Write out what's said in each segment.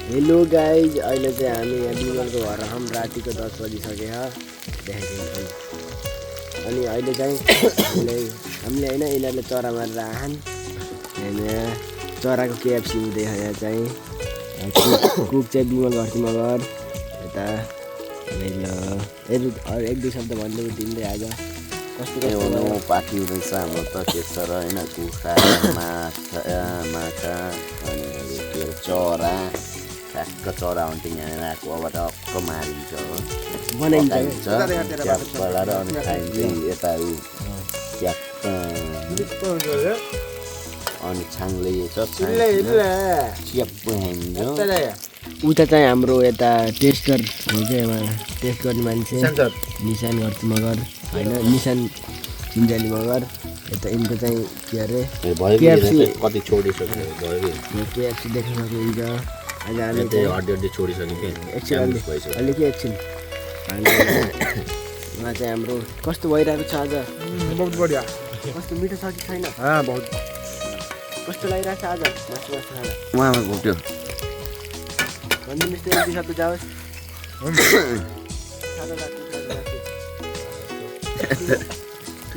Hello guys, अहिले चाहिँ हामी यहाँ बिमलको घर हम रातिको 10 बजिसक्यो देखाइदिन्छौँ। अनि अहिले चाहिँ हामीले होइन यिनीहरूले चरा मारेर आहान यहाँ चराको केएफसी हुँदैछ। यहाँ चाहिँ कुक चाहिँ बिमल घरतिर घर यता एक दुई शब्द भन्दै दिँदै आज कस्तो पार्टी हुँदैछ हाम्रो त के छ र होइन कुखुरा माछा अनि त्यो चरा ठ्याक्क चरा हुन्थ्यो यहाँ आएको अब टक्क मारिन्छ बनाइन्छ र अनि खाइन्छ यता च्याप्प अनि छाङले च्याप्प खाइन्छ। उता चाहिँ हाम्रो यता टेस्टर हो क्या टेस्ट गर्ने मान्छे निशान गर्छु मगर होइन निशान सिन्जाली मगर यता यिनको चाहिँ के अरे केएफसी कति छोडिसक्यो केएफसी देख्न सक्नुहुन्छ। आज हामी हड्डी छोडिसक्यो अलिक एकछिन उहाँ चाहिँ हाम्रो कस्तो भइरहेको छ आज बहुत बढिया कस्तो मिठो छ कि छैन बहुत कस्तो लागिरहेको छ आज मासु खाना उहाँमा घुट्यो भनिदिनुहोस् त एक दुई शब्द जाओस्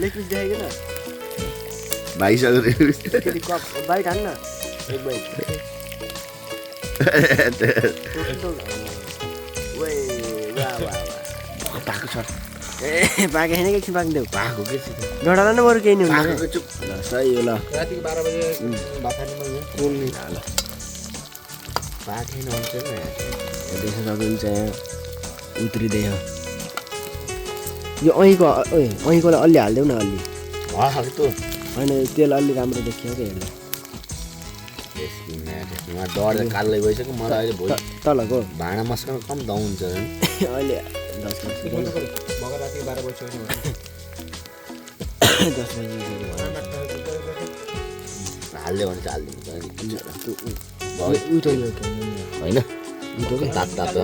लेखिस देखाइकन भाइसक्यो कप बाइट हान्न एक बाइट पाएको छ ए पाके छैन एकछिन पाक्देऊ पाएको के डढाला न बरु केही नि हुन्छ पाएको चुप ल सही हो ल रातिको 12 बजे भात खाने मैले कोल नि हाल पाकेन हुन्छ नि देख्न सक्नुहुन्छ यहाँ उत्रिँदै यो अहीँकोलाई अलि हालिदेऊ न अलि त्यो होइन तेल अलि राम्रो देखियो क्या उहाँ डढेर कालै गइसक्यो मलाई अहिले भोलि तलको भाँडा मस्काउन कम दाउ हुन्छ अहिले 10 मगर रातिको 12 बजे छैन 10 बजी हाल्यो भने चाहिँ हालिदिन्छ होइन तात तात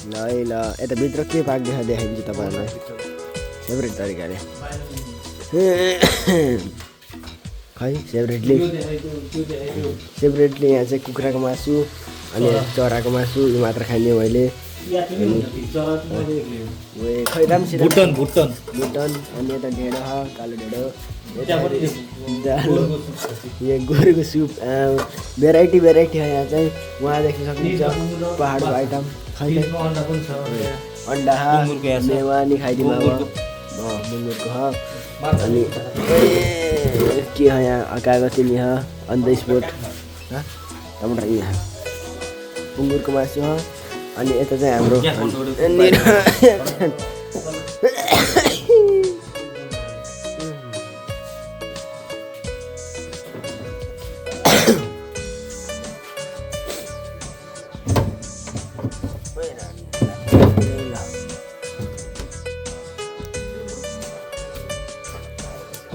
ल है ल यता भित्र के पाक्दैछ देखाइदिन्छु तपाईँहरूलाई फेभरेट तरिकाले खै सेपरेटली यहाँ चाहिँ कुखुराको मासु अनि चराको मासु यो मात्र खाने मैले खै राम्रोसित भुटन अनि यता ढेँडो कालो ढेँडो यो गोरुको सुप भेराइटी है यहाँ चाहिँ उहाँ देख्न सक्नुहुन्छ पहाडको आइटम खै अन्डा मेवानी खाइदिनु अब बुङ्गुरको अनि के यहाँ कागज यहाँ अन द स्पोट टमाटर यहाँ बुङ्गुरको मासु अनि यता चाहिँ हाम्रो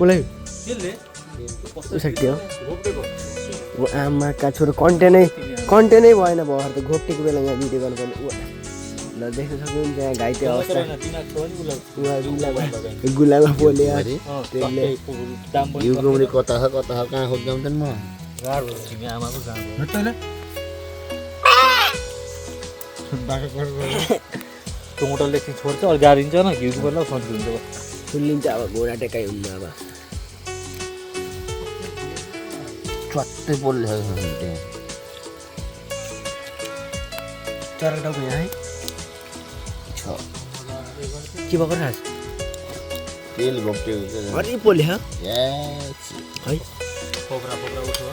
कसलाई हो आमाका छोरो कन्टेन्टै भएन भएर त घोप्टेको बेला यहाँ भिडियो गर्नुपर्ने ल देख्न सक्नुहुन्छ यहाँ घाइते अवस्था गुलामा पोले कता कहाँ खोज्दाउँछ नि म टमाटरले एकछिन छोड्छ अलिक गाडिन्छ न घिउको बेला सन्किन्छ फुल्लिन्छ अब घोडा टेकाइ हुन्न अब च्वाट्टै बोल्छ चरा टाउको यहाँ है के भएको खास तेल घोप्टे अरे पोले है पोखरा उठ्यो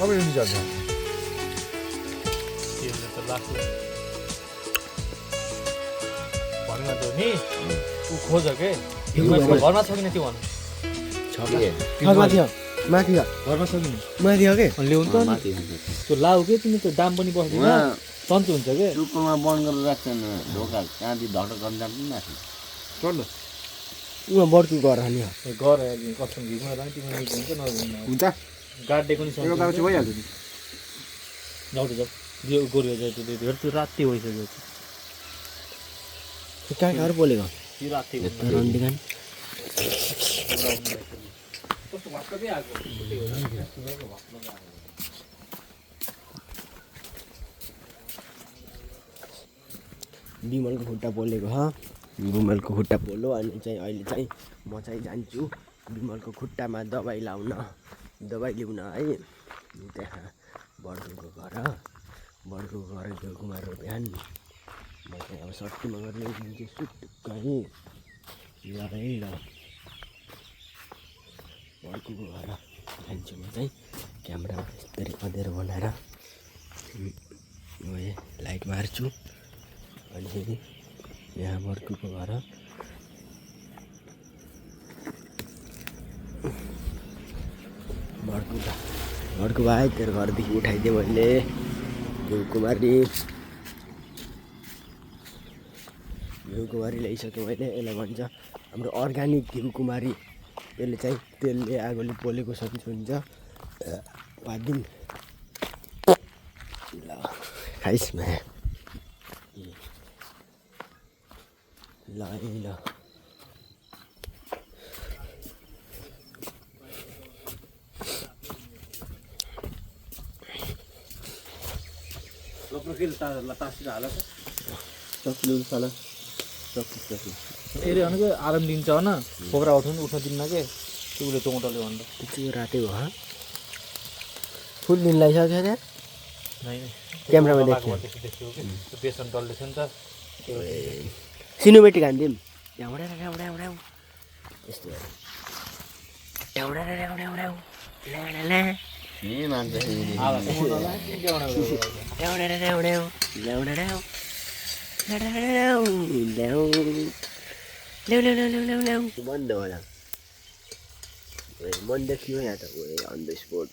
अब नि जान्छ भन्न त नि ऊ खोज के घरमा छ कि न त्यो भन्नु माथि घरमा छ कि माथि हो के ल्याउनु त त्यो लाउ के तिमी त्यो दाम पनि बस्दैन सन्चो हुन्छ के चुप्पोमा बन्द गरेर राख्छ नि ढोका कहाँदेखि धक्का गर्न जान्छ नि माथि चल्नु उहाँ बर्की घर हाल्ने घर कस्तो घिउमा राख्ने तिमीले हुन्छ हुन्छ गाड्डेको नि एउटा चाहिँ भइहाल्छ नि जाऊ यो गोरु त्यो राति भइसक्यो कहाँ बोलेको यो राति रन्डिगान कस्तो भक्ककै आएको बिमलको खुट्टा पोलेको ह बिमलको खुट्टा पोल्यो अनि चाहिँ अहिले चाहिँ म चाहिँ जान्छु बिमलको खुट्टामा दबाई लाउन दबाई ल्याउन है त्यहाँ बड्कुको घर गयो कुमारको बिहान म चाहिँ अब सट्टीमा गरेर ल्याइदिन्छु सुटुक्कै ल है ल बड्कुको घर जान्छु म चाहिँ क्यामेरामा यस्तरी अँध्यारो बनाएर लाइट मार्छु अनि यहाँ बड्कुको घर बड्कु भाइ तेरो घरदेखि उठाइदिएँ मैले घिउकुमारी ल्याइसकेँ मैले यसलाई भन्छ हाम्रो अर्ग्यानिक घिउकुमारी यसले चाहिँ तेलले आगोले पोलेको सन्चो हुन्छ 5 दिन ल खाइसमा ल ल यसले भनेको आराम दिन्छ होइन खोक्रा उठाउनु उठ्न दिन्न के त्यो उसले चौँटाले भन्दा त्यो रातै भयो फुल दिन लगाइसक्यो त्यहाँ क्यामेरामा देखियो देखियो कि त्यो बेसन डल्दैछ नि त सिनेमेटिक हान्दिउँ यस्तो बन्द होला मन देखियो यहाँ त अन द स्पोट